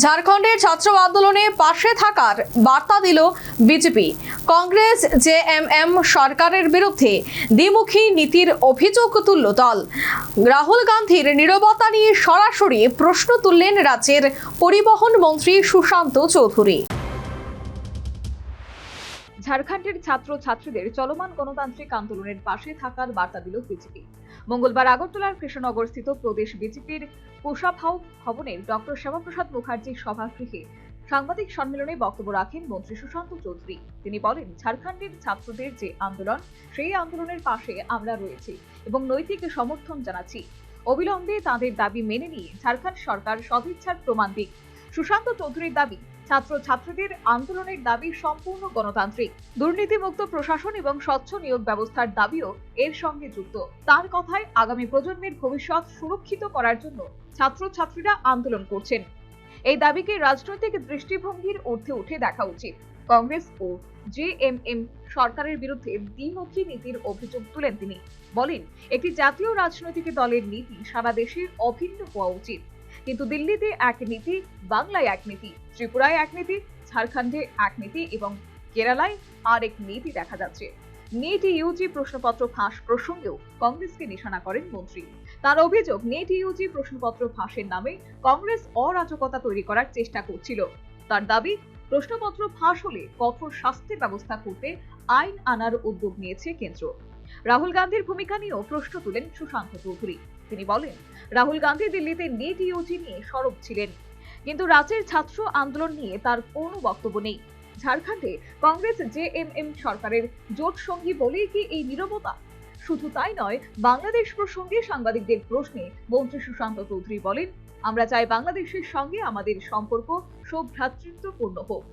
ঝাড়খণ্ডের ছাত্র আন্দোলনে পাশে থাকার বার্তা দিল বিজেপি। কংগ্রেস জেএমএম সরকারের বিরুদ্ধে দ্বিমুখী নীতির অভিযোগ তুলল দল। রাহুল গান্ধীর নীরবতা নিয়ে সরাসরি প্রশ্ন তুললেন রাজ্যের পরিবহন মন্ত্রী সুশান্ত চৌধুরী। ঝাড়খণ্ডের ছাত্রছাত্রীদের চলমান গণতান্ত্রিক আন্দোলনের পাশে থাকার বার্তা দিল বিজেপি। মঙ্গলবার আগরতলার কৃষ্ণনগরস্থিত প্রদেশ বিজেপির কোষাভাউ ভবনের ডক্টর শ্যামাপ্রসাদ মুখার্জির সভাগৃহে সাংবাদিক সম্মেলনে বক্তব্য রাখেন মন্ত্রী সুশান্ত চৌধুরী। তিনি বলেন, ঝাড়খণ্ডের ছাত্রদের যে আন্দোলন, সেই আন্দোলনের পাশে আমরা রয়েছি এবং নৈতিক সমর্থন জানাচ্ছি। অবিলম্বে তাদের দাবি মেনে নিয়ে ঝাড়খণ্ড সরকার সদিচ্ছার প্রমাণ দিক। সুশান্ত চৌধুরীর দাবি, ছাত্রছাত্রীদের আন্দোলনের দাবি সম্পূর্ণ গণতান্ত্রিক। দুর্নীতিমুক্ত প্রশাসন এবং স্বচ্ছ নিয়োগ ব্যবস্থার দাবিও এর সঙ্গে যুক্ত। তার কথায়, আগামী প্রজন্মের ভবিষ্যৎ সুরক্ষিত করার জন্য ছাত্রছাত্রীরা আন্দোলন করছেন। এই দাবিকে রাজনৈতিক দৃষ্টিভঙ্গির ঊর্ধ্বে উঠে দেখা উচিত। কংগ্রেস ও জেএমএম সরকারের বিরুদ্ধে দ্বিমুখী নীতির অভিযোগ তুলেন তিনি। বলেন, একটি জাতীয় রাজনৈতিক দলের নীতি সারা দেশে অভিন্ন হওয়া উচিত, কিন্তু দিল্লিতে এক নীতি, বাংলায় এক নীতি, ত্রিপুরায় এক নীতি, ঝাড়খণ্ডে এক নীতি এবং কেরালায় আরেক নীতি দেখা যাচ্ছে। নেট ইউজি প্রশ্নপত্র ফাঁস প্রসঙ্গেও কংগ্রেসকে নিশানা করেন মন্ত্রী। তার অভিযোগ, নেট ইউজি প্রশ্নপত্র ফাঁসের নামে কংগ্রেস অরাজকতা তৈরি করার চেষ্টা করছিল। তার দাবি, প্রশ্নপত্র ফাঁস হলে কঠোর শাস্তির ব্যবস্থা করতে আইন আনার উদ্যোগ নিয়েছে কেন্দ্র। রাহুল গান্ধীর ভূমিকা নিয়েও প্রশ্ন তুলেন সুশান্ত চৌধুরী। তিনি বলেন, রাহুল গান্ধী দিল্লিতে নেট ইউজি নিয়ে সরব ছিলেন, কিন্তু রাজ্যের ছাত্র আন্দোলন নিয়ে তার কোনো বক্তব্য নেই। ঝাড়খণ্ডে কংগ্রেস জেএমএম সরকারের জোট সঙ্গী বলেই কি এই নীরবতা? শুধু তাই নয়, বাংলাদেশ প্রসঙ্গে সাংবাদিকদের প্রশ্নে মন্ত্রী সুশান্ত চৌধুরী বলেন, আমরা চাই বাংলাদেশের সঙ্গে আমাদের সম্পর্ক সৌভ্রাতৃত্বপূর্ণ হোক।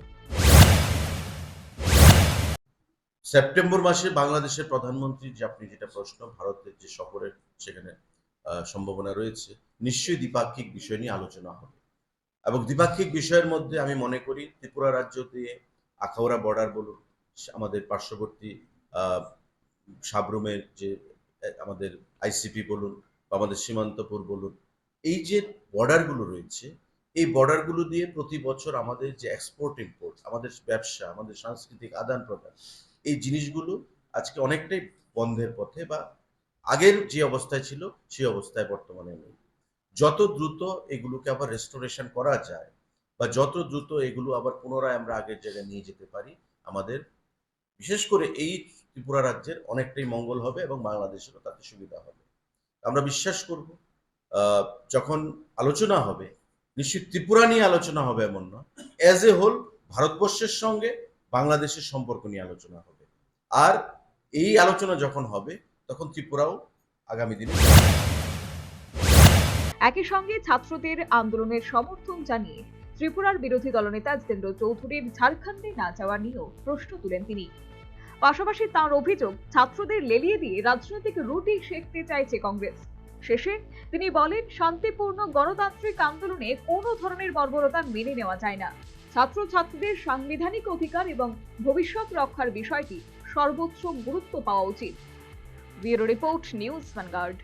সেপ্টেম্বর মাসে বাংলাদেশের প্রধানমন্ত্রী আপনি যেটা প্রশ্ন, ভারতের যে সফরের সেখানে সম্ভাবনা রয়েছে, নিশ্চয়ই দ্বিপাক্ষিক বিষয় নিয়ে আলোচনা হবে। এবং দ্বিপাক্ষিক বিষয়ের মধ্যে আমি মনে করি ত্রিপুরা রাজ্য দিয়ে আখাউড়া বর্ডার বলুন, আমাদের পার্শ্ববর্তী সাবরুমের যে আমাদের আইসিপি বলুন বা আমাদের সীমান্তপুর বলুন, এই যে বর্ডারগুলো রয়েছে, এই বর্ডারগুলো দিয়ে প্রতি বছর আমাদের যে এক্সপোর্ট ইম্পোর্ট, আমাদের ব্যবসা, আমাদের সাংস্কৃতিক আদান প্রদান, এই জিনিসগুলো আজকে অনেকটাই বন্ধের পথে বা আগের যে অবস্থায় ছিল সেই অবস্থায় বর্তমানে নেই। যত দ্রুত এগুলোকে আবার রেস্টোরেশন করা যায় বা যত দ্রুত এগুলো আবার পুনরায় আমরা আগের জায়গায় নিয়ে যেতে পারি, আমাদের বিশেষ করে এই ত্রিপুরা রাজ্যের অনেকটাই মঙ্গল হবে এবং বাংলাদেশেরও তাতে সুবিধা হবে। আমরা বিশ্বাস করব যখন আলোচনা হবে, নিশ্চিত ত্রিপুরা নিয়ে আলোচনা হবে এমন নয়, অ্যাজ এ হোল ভারতবর্ষের সঙ্গে বাংলাদেশের সম্পর্ক নিয়ে আলোচনা হবে। আর এই আলোচনা যখন হবে তখন ত্রিপুরাও আগামী দিনে। একই সঙ্গে ছাত্রদের আন্দোলনের সমর্থন জানিয়ে ত্রিপুরার বিরোধী দলনেতা জিতেন্দ্র চৌধুরীর ঝাড়খণ্ডে না যাওয়া নিয়েও প্রশ্ন তুলেন তিনি। পাশাপাশি তাঁর অভিযোগ, ছাত্রদের লেলিয়ে দিয়ে রাজনৈতিক রুটি সেঁকতে চাইছে কংগ্রেস। শেষে তিনি বলেন, শান্তিপূর্ণ গণতান্ত্রিক আন্দোলনে কোনো ধরনের বর্বরতা মেনে নেওয়া যায় না। ছাত্রছাত্রীদের সাংবিধানিক অধিকার এবং ভবিষ্যৎ রক্ষার বিষয়টি সর্বোচ্চ গুরুত্ব পাওয়া উচিত। Bureau report, news vanguard.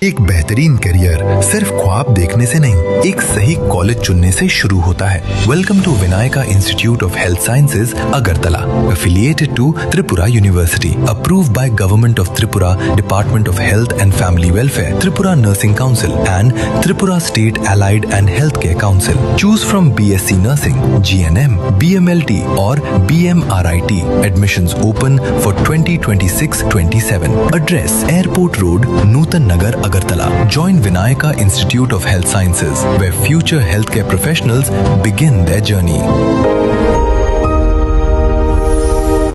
एक बेहतरीन करियर सिर्फ ख्वाब देखने से नहीं, एक सही कॉलेज चुनने से शुरू होता है। Welcome to Vinayaka institute of health sciences, Agartala, affiliated to Tripura University, approved by Government of Tripura, Department of Health and Family Welfare, Tripura Nursing Council and Tripura State Allied and Healthcare Council. Choose from BSc Nursing, GNM, BMLT or BMRIT. Admissions open for 2026-27. Address, Airport Road, Nutan Nagar, Agartala. Join Vinayaka Institute of Health Sciences, where future healthcare professionals begin their journey.